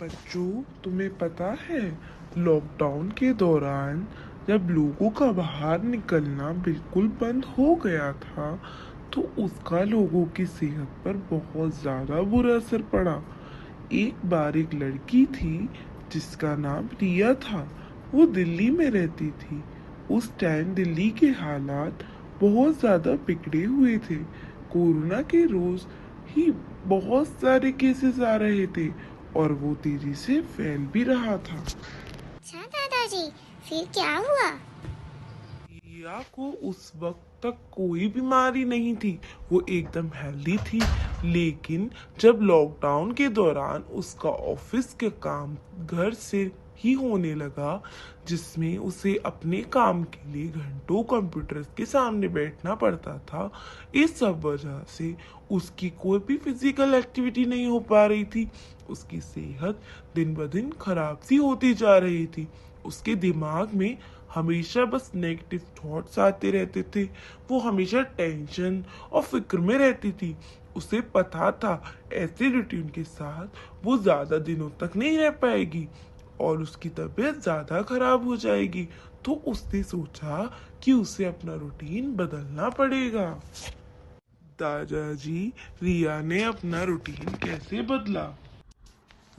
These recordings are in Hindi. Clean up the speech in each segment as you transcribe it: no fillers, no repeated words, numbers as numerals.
बच्चों, तुम्हें पता है लॉकडाउन के दौरान जब लोगों का बाहर निकलना बिल्कुल बंद हो गया था तो उसका लोगों की सेहत पर बहुत ज़्यादा बुरा असर पड़ा। एक बार एक लड़की थी जिसका नाम रिया था। वो दिल्ली में रहती थी। उस टाइम दिल्ली के हालात बहुत ज़्यादा बिगड़े हुए थे। कोरोना के रोज़ ही बहुत सारे केसेस आ रहे थे और वो तेजी से फैल भी रहा था। अच्छा दादाजी, फिर क्या हुआ? रिया को उस वक्त तक कोई बीमारी नहीं थी। वो एकदम हेल्दी थी। लेकिन जब लॉकडाउन के दौरान उसका ऑफिस के काम घर से ही होने लगा, जिसमें उसे अपने काम के लिए घंटों कंप्यूटर के सामने बैठना पड़ता था, इस सब वजह से उसकी कोई भी फिजिकल एक्टिविटी नहीं हो पा रही थी। उसकी सेहत दिन ब दिन खराब सी होती जा रही थी। उसके दिमाग में हमेशा बस नेगेटिव थॉट्स आते रहते थे। वो हमेशा टेंशन और फिक्र में रहती थी। उसे पता था ऐसे रूटीन के साथ वो ज़्यादा दिनों तक नहीं रह पाएगी और उसकी तबीयत ज़्यादा खराब हो जाएगी। तो उसने सोचा कि उसे अपना रूटीन बदलना पड़ेगा। दादाजी, रिया ने अपना रूटीन कैसे बदला?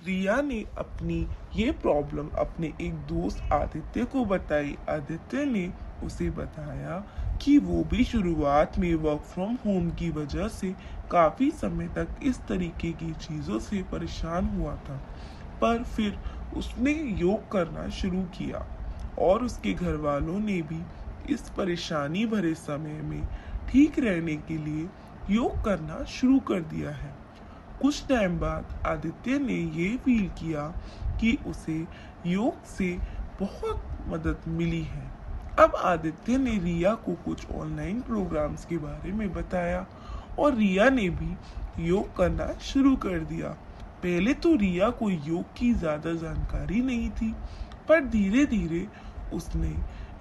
रिया ने अपनी ये प्रॉब्लम अपने एक दोस्त आदित्य को बताई। आदित्य ने उसे बताया कि वो भी शुरुआत में वर्क फ्रॉम होम की वजह से काफ़ी समय तक इस तरीके की चीज़ों से परेशान हुआ था, पर फिर उसने योग करना शुरू किया और उसके घर वालों ने भी इस परेशानी भरे समय में ठीक रहने के लिए योग करना शुरू कर दिया है। कुछ टाइम बाद आदित्य ने ये फील किया कि उसे योग से बहुत मदद मिली है। अब आदित्य ने रिया को कुछ ऑनलाइन प्रोग्राम्स के बारे में बताया और रिया ने भी योग करना शुरू कर दिया। पहले तो रिया को योग की ज़्यादा जानकारी नहीं थी, पर धीरे धीरे उसने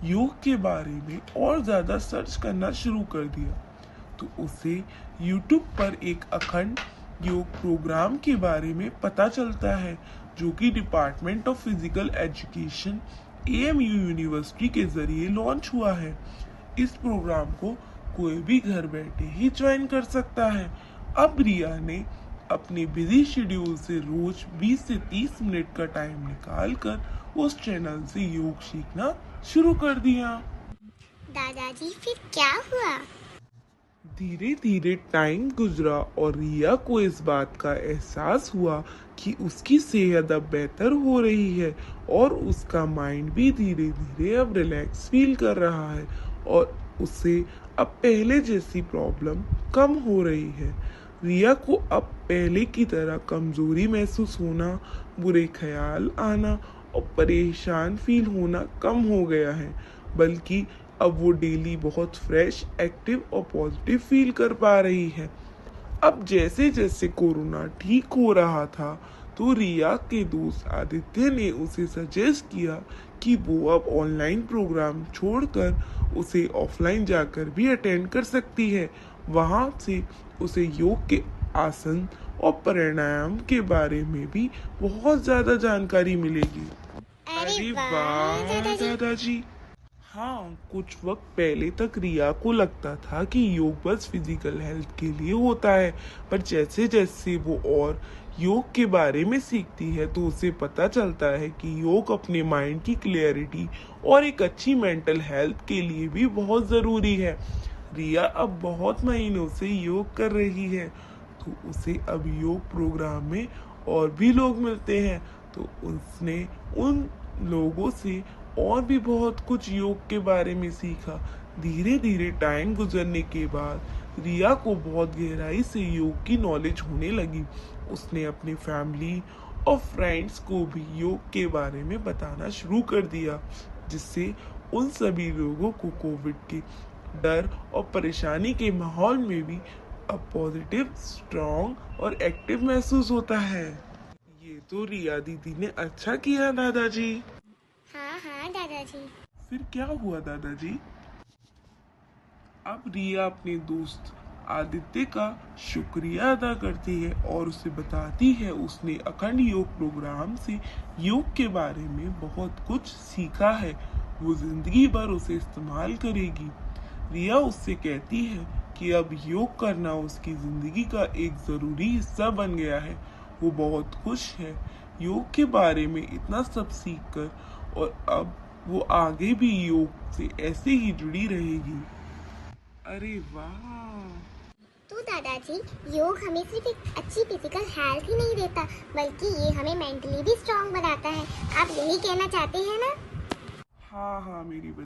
योग के बारे में और ज़्यादा सर्च करना शुरू कर दिया। तो उसे YouTube पर एक अखंड योग प्रोग्राम के बारे में पता चलता है, जो कि department of physical education AMU university के जरिए लॉन्च हुआ है। इस प्रोग्राम को कोई भी घर बैठे ही ज्वाइन कर सकता है। अब रिया ने अपने बिजी शेड्यूल से रोज 20 से 30 मिनट का टाइम निकाल कर उस चैनल से योग सीखना शुरू कर दिया। दादाजी, फिर क्या हुआ? धीरे धीरे टाइम गुजरा और रिया को इस बात का एहसास हुआ कि उसकी सेहत अब बेहतर हो रही है और उसका माइंड भी धीरे धीरे अब रिलैक्स फील कर रहा है और उसे अब पहले जैसी प्रॉब्लम कम हो रही है। रिया को अब पहले की तरह कमजोरी महसूस होना, बुरे ख्याल आना और परेशान फील होना कम हो गया है, बल्कि अब वो डेली बहुत फ्रेश, एक्टिव और पॉजिटिव फील कर पा रही है। अब जैसे जैसे कोरोना ठीक हो रहा था, तो रिया के दोस्त आदित्य ने उसे सजेस्ट किया कि वो अब ऑनलाइन प्रोग्राम छोड़कर उसे ऑफलाइन जाकर भी अटेंड कर सकती है। वहाँ से उसे योग के आसन और प्राणायाम के बारे में भी बहुत ज़्यादा जानकारी मिलेगी। अरे अरे वाह वाह दादाजी। दादाजी! हाँ, कुछ वक्त पहले तक रिया को लगता था कि योग बस फिजिकल हेल्थ के लिए होता है, पर जैसे जैसे वो और योग के बारे में सीखती है तो उसे पता चलता है कि योग अपने माइंड की क्लियरिटी और एक अच्छी मेंटल हेल्थ के लिए भी बहुत ज़रूरी है। रिया अब बहुत महीनों से योग कर रही है, तो उसे अब योग प्रोग्राम में और भी लोग मिलते हैं, तो उसने उन लोगों से और भी बहुत कुछ योग के बारे में सीखा। धीरे धीरे टाइम गुजरने के बाद रिया को बहुत गहराई से योग की नॉलेज होने लगी। उसने अपनी फैमिली और फ्रेंड्स को भी योग के बारे में बताना शुरू कर दिया, जिससे उन सभी लोगों को कोविड के डर और परेशानी के माहौल में भी अब पॉजिटिव, स्ट्रॉन्ग और एक्टिव महसूस होता है। ये तो रिया दीदी ने अच्छा किया दादाजी। हाँ हाँ दादाजी। फिर क्या हुआ दादाजी? अब रिया अपने दोस्त आदित्य का शुक्रिया अदा करती है और उसे बताती है उसने अखंड योग प्रोग्राम से योग के बारे में बहुत कुछ सीखा है, वो जिंदगी भर उसे इस्तेमाल करेगी। रिया उससे कहती है कि अब योग करना उसकी जिंदगी का एक जरूरी हिस्सा बन गया है। वो बहुत खुश है योग के बारे में इतना सब सीखकर, और अब वो आगे भी योग से ऐसे ही जुड़ी रहेगी। अरे वाह! तो दादाजी, योग हमें सिर्फ एक अच्छी फिजिकल हेल्थ ही नहीं देता, बल्कि ये हमें मेंटली भी स्ट्रांग बनाता है। आप यही कहना चाहते हैं ना? हाँ हाँ मेरी